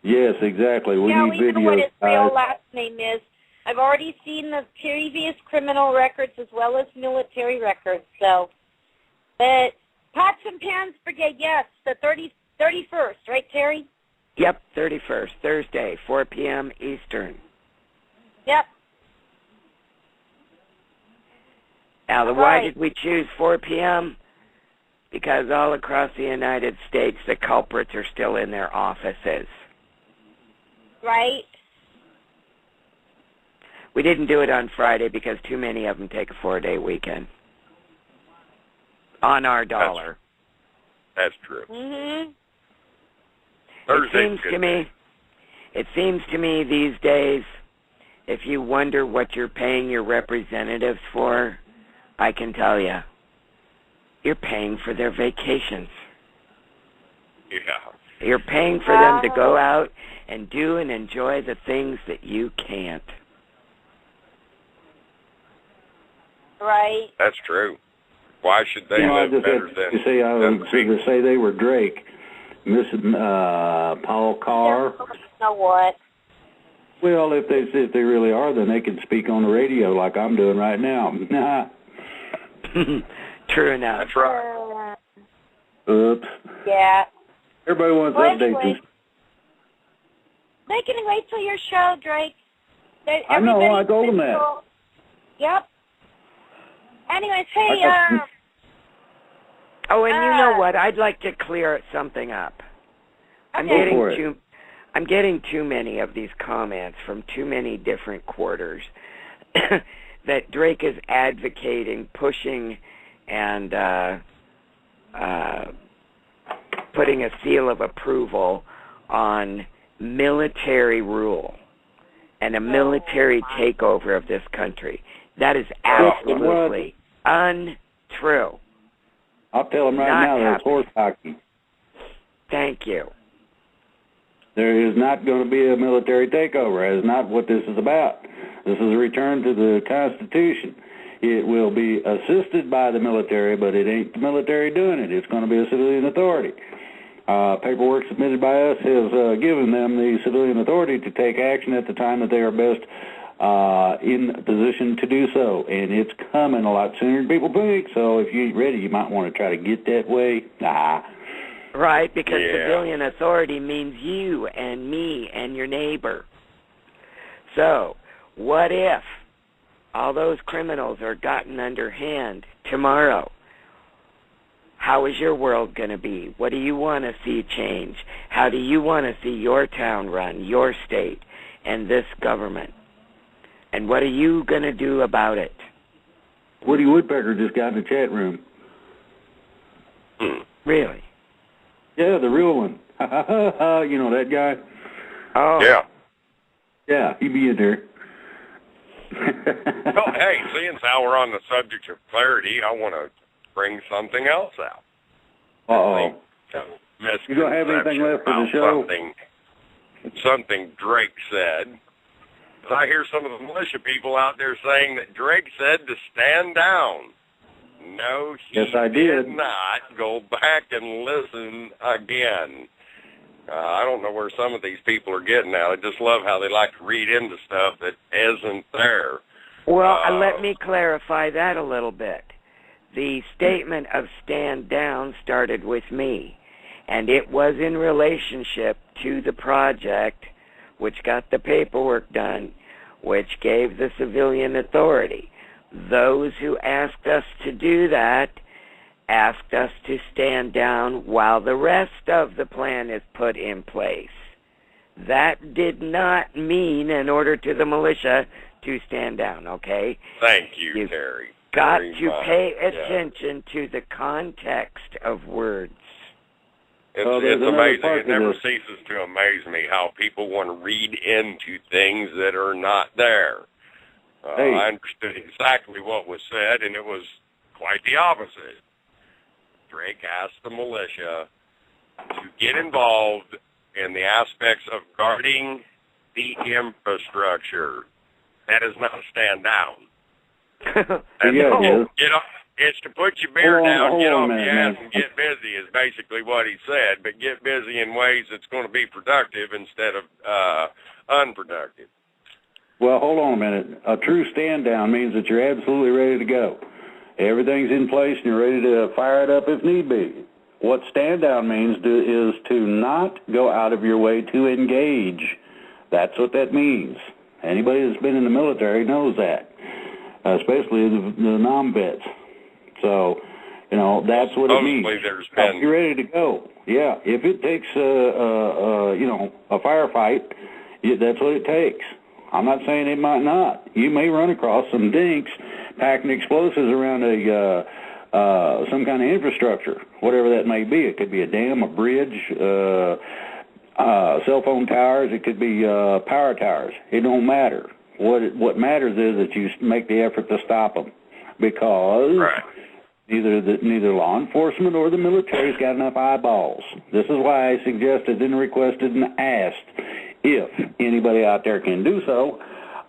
Yes, exactly. We need we know what videos, his real guys. last name is. I've already seen the previous criminal records as well as military records. So, but Pots and Pans Brigade, yes, the 31st, right, Terry? Yep, 31st, Thursday, 4 p.m. Eastern. Yep. Now, why did we choose 4 p.m.? Because all across the United States, the culprits are still in their offices. Right. We didn't do it on Friday because too many of them take a 4-day weekend. On our dollar. That's true. Mm-hmm. It seems to me these days, if you wonder what you're paying your representatives for, I can tell you, you're paying for their vacations. Yeah. You're paying for them to go out and do and enjoy the things that you can't. Right. That's true. Why should they live better than... You see, I was going to say they were Drake. Miss Paul Carr. You know what? Well, if they really are, then they can speak on the radio like I'm doing right now. True enough. That's right. Oops. Yeah. Everybody wants updates. Anyway, they can wait till your show, Drake. I know, I told them that. Yep. Anyways, hey, oh, and you know what? I'd like to clear something up. I'm getting too many of these comments from too many different quarters that Drake is advocating, pushing, and putting a seal of approval on military rule and a military takeover of this country. That is absolutely untrue. I'll tell them right now, that's horse hockey. Thank you. There is not going to be a military takeover. That is not what this is about. This is a return to the Constitution. It will be assisted by the military, but it ain't the military doing it. It's going to be a civilian authority. Paperwork submitted by us has given them the civilian authority to take action at the time that they are best in a position to do so. And it's coming a lot sooner than people think. So if you ain't ready, you might want to try to get that way. Right, because civilian authority means you and me and your neighbor. So, what if all those criminals are gotten underhand tomorrow? How is your world going to be? What do you want to see change? How do you want to see your town run, your state, and this government? And what are you going to do about it? Woody Woodpecker just got in the chat room. Really? Yeah, the real one. You know that guy? Oh. Yeah. Yeah, he be in there. Well, hey, seeing how we're on the subject of clarity, I want to bring something else out. Uh-oh. You don't have anything left for the show? Something Drake said. I hear some of the militia people out there saying that Drake said to stand down. No, he did not. Go back and listen again. I don't know where some of these people are getting at. I just love how they like to read into stuff that isn't there. Well, let me clarify that a little bit. The statement of stand down started with me, and it was in relationship to the project which got the paperwork done, which gave the civilian authority. Those who asked us to do that asked us to stand down while the rest of the plan is put in place. That did not mean an order to the militia to stand down, okay? Thank you, Terry. Got to pay attention to the context of words. It's amazing. It never ceases to amaze me how people want to read into things that are not there. I understood exactly what was said, and it was quite the opposite. Drake asked the militia to get involved in the aspects of guarding the infrastructure. That is not a stand down. It's to put your beer down, get off your ass, man. and get busy is basically what he said. But get busy in ways that's going to be productive instead of unproductive. Well, hold on a minute. A true stand down means that you're absolutely ready to go. Everything's in place and you're ready to fire it up if need be. What stand down means is to not go out of your way to engage. That's what that means. Anybody that's been in the military knows that, especially the non-vets. So, you know, that's what it means. You're ready to go. Yeah, if it takes, you know, a firefight, that's what it takes. I'm not saying it might not. You may run across some dinks packing explosives around a some kind of infrastructure, whatever that may be. It could be a dam, a bridge, cell phone towers. It could be power towers. It don't matter. What matters is that you make the effort to stop them, because neither law enforcement or the military's got enough eyeballs. This is why I suggested and requested and asked if anybody out there can do so,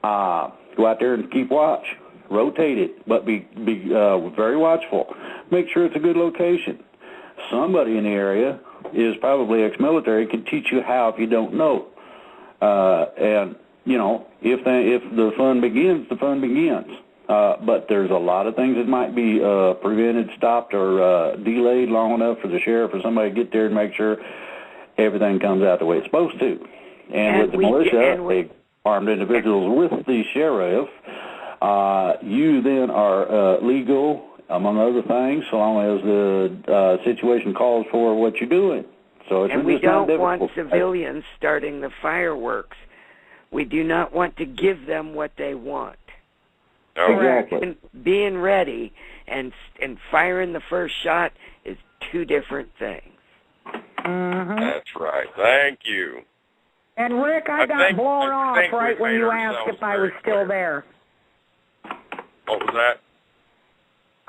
go out there and keep watch. Rotate it, but be very watchful. Make sure it's a good location. Somebody in the area is probably ex-military, can teach you how if you don't know. And, you know, if the fun begins, the fun begins. But there's a lot of things that might be prevented, stopped, or delayed long enough for the sheriff or somebody to get there and make sure everything comes out the way it's supposed to. And with the militia, they armed individuals with the sheriff, you then are legal, among other things, so long as the situation calls for what you're doing. So it's and we don't want civilians starting the fireworks. We do not want to give them what they want. Exactly. And being ready and firing the first shot is two different things. That's right. Thank you. And Rick, I got blown off right when you asked if I was still there. What was that?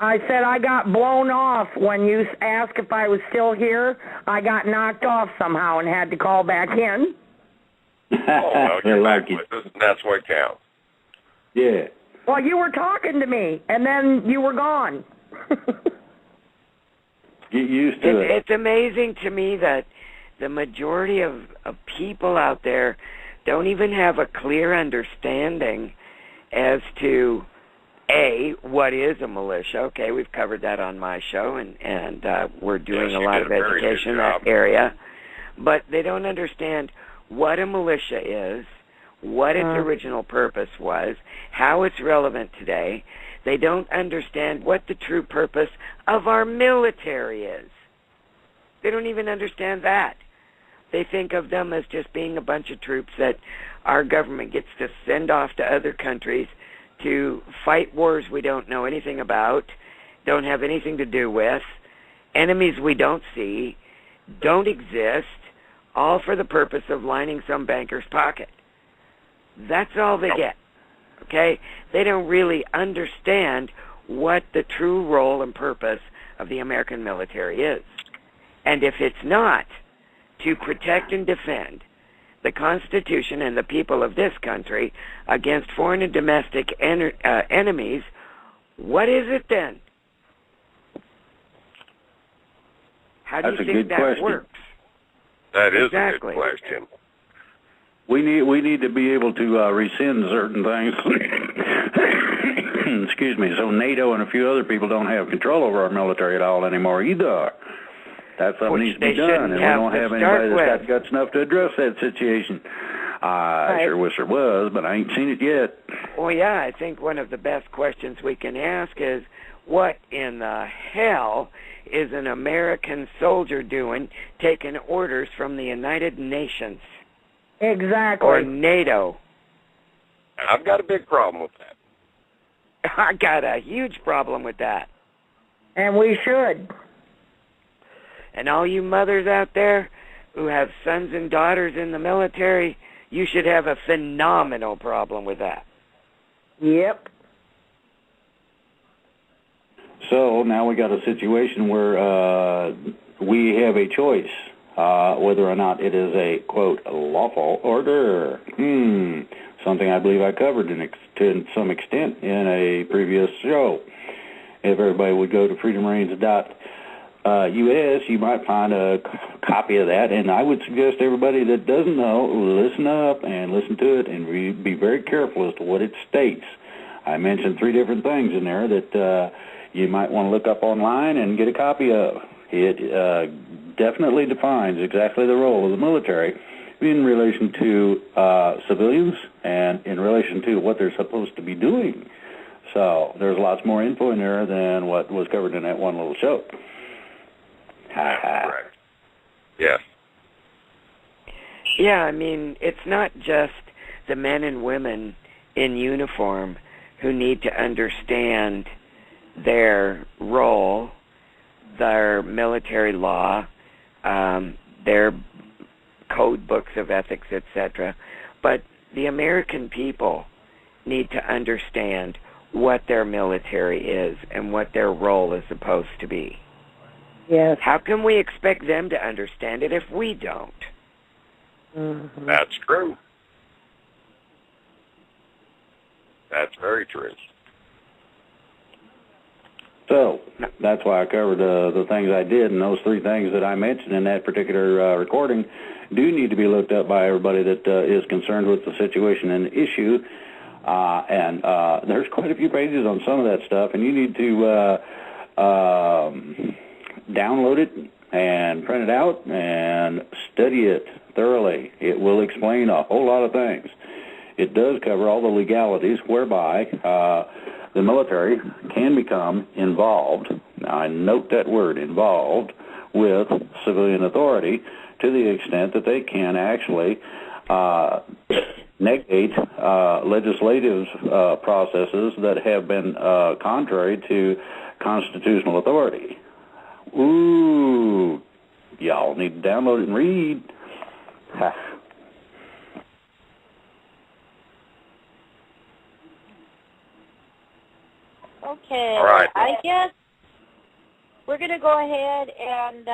I said I got blown off when you asked if I was still here. I got knocked off somehow and had to call back in. Oh, well, you're back with us, and that's what counts. Yeah. Well, you were talking to me, and then you were gone. Get used to it. It's amazing to me that the majority of people out there don't even have a clear understanding as to, A, what is a militia. Okay, we've covered that on my show, and we're doing a lot of education in that area. But they don't understand what a militia is, what its original purpose was, how it's relevant today. They don't understand what the true purpose of our military is. They don't even understand that. They think of them as just being a bunch of troops that our government gets to send off to other countries to fight wars we don't know anything about, don't have anything to do with, enemies we don't see, don't exist, all for the purpose of lining some banker's pocket. That's all they get, okay? They don't really understand what the true role and purpose of the American military is. And if it's not to protect and defend the Constitution and the people of this country against foreign and domestic enemies, what is it then? How do you think that works? That is a good question. We need to be able to rescind certain things. Excuse me. So NATO and a few other people don't have control over our military at all anymore either. That's something needs to be done, and we don't have anybody that's got guts enough to address that situation. I sure wish there was, but I ain't seen it yet. Well, yeah, I think one of the best questions we can ask is, what in the hell is an American soldier doing taking orders from the United Nations? Exactly. Or NATO? I've got a big problem with that. I got a huge problem with that. And we should. And all you mothers out there who have sons and daughters in the military, you should have a phenomenal problem with that. Yep. So now we got a situation where we have a choice whether or not it is a, quote, lawful order. Something I believe I covered to some extent in a previous show. if everybody would go to freedomreigns.us, you might find a copy of that. And I would suggest everybody that doesn't know, listen up and listen to it and be very careful as to what it states. I mentioned 3 different things in there that you might want to look up online and get a copy of. It definitely defines exactly the role of the military in relation to civilians and in relation to what they're supposed to be doing. So there's lots more info in there than what was covered in that one little show. Correct. Yes. Yeah, I mean, it's not just the men and women in uniform who need to understand their role, their military law, their code books of ethics, etc. But the American people need to understand what their military is and what their role is supposed to be. Yes. How can we expect them to understand it if we don't? Mm-hmm. That's true. That's very true. So that's why I covered the things I did, and those 3 things that I mentioned in that particular recording do need to be looked up by everybody that is concerned with the situation and the issue. And there's quite a few pages on some of that stuff, and you need to download it and print it out and study it thoroughly. It will explain a whole lot of things. It does cover all the legalities whereby the military can become involved, now I note that word, involved, with civilian authority to the extent that they can actually negate legislative processes that have been contrary to constitutional authority. Ooh, y'all need to download it and read. Okay. All right. I guess we're going to go ahead and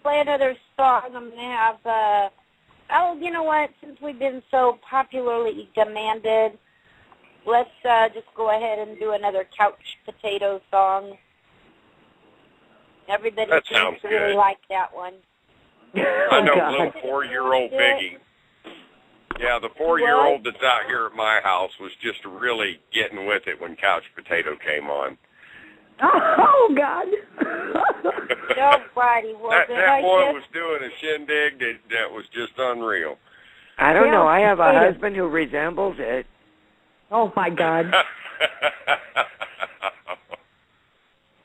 play another song. I'm going to have, you know what, since we've been so popularly demanded, let's just go ahead and do another couch potato song. Everybody seems to really like that one. I know little 4-year-old Biggie. Yeah, the 4-year-old that's out here at my house was just really getting with it when Couch Potato came on. Oh, God. Nobody was that boy was doing a shindig that was just unreal. I don't know. I have a husband who resembles it. Oh, my God.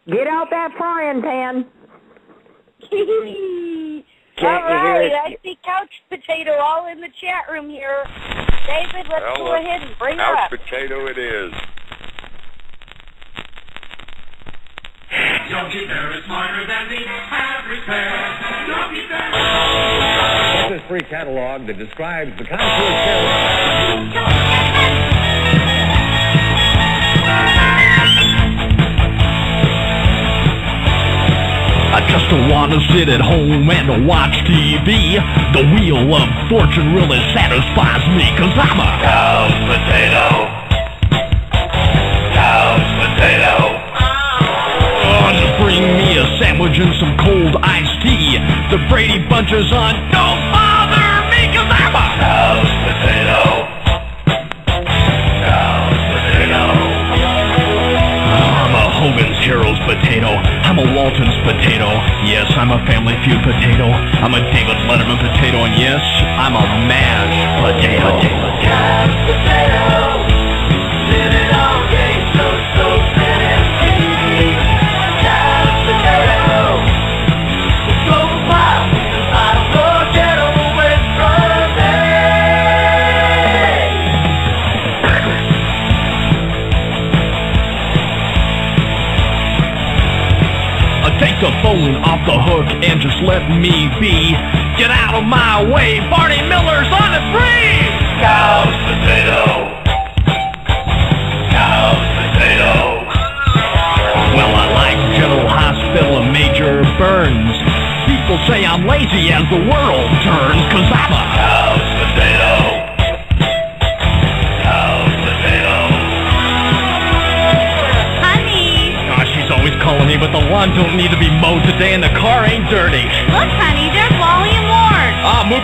Get out that frying pan. All right, I see Couch Potato all in the chat room here. David, let's go ahead and bring her up. Couch Potato it is. Yogi Bear is smarter than the average bear. Yogi Bear. This free catalog that describes the contour terror. I just wanna sit at home and watch TV. The wheel of fortune really satisfies me, 'cause I'm a couch potato. Couch potato. Oh, just bring me a sandwich and some cold iced tea. The Brady Bunch is on. Don't bother me, 'cause I'm a couch potato. Couch potato. I'm a Hogan's Heroes potato. I'm a Walton's potato. Yes, I'm a Family Feud potato. I'm a David Letterman potato. And yes, I'm a mashed potato. Couch potato. Sit it all day, so sit and see. Couch potato. So wild, because I don't forget when Take the phone off the hook and just let me be. Get out of my way, Barney Miller's on a spree! Couch potato. Couch potato. Well, I like General Hospital and Major Burns. People say I'm lazy as the world turns, 'cause I'm a couch potato. Couch potato. I'm lawn don't need to be mowed today and the car ain't dirty. Look, honey, there's Wally and Ward. Move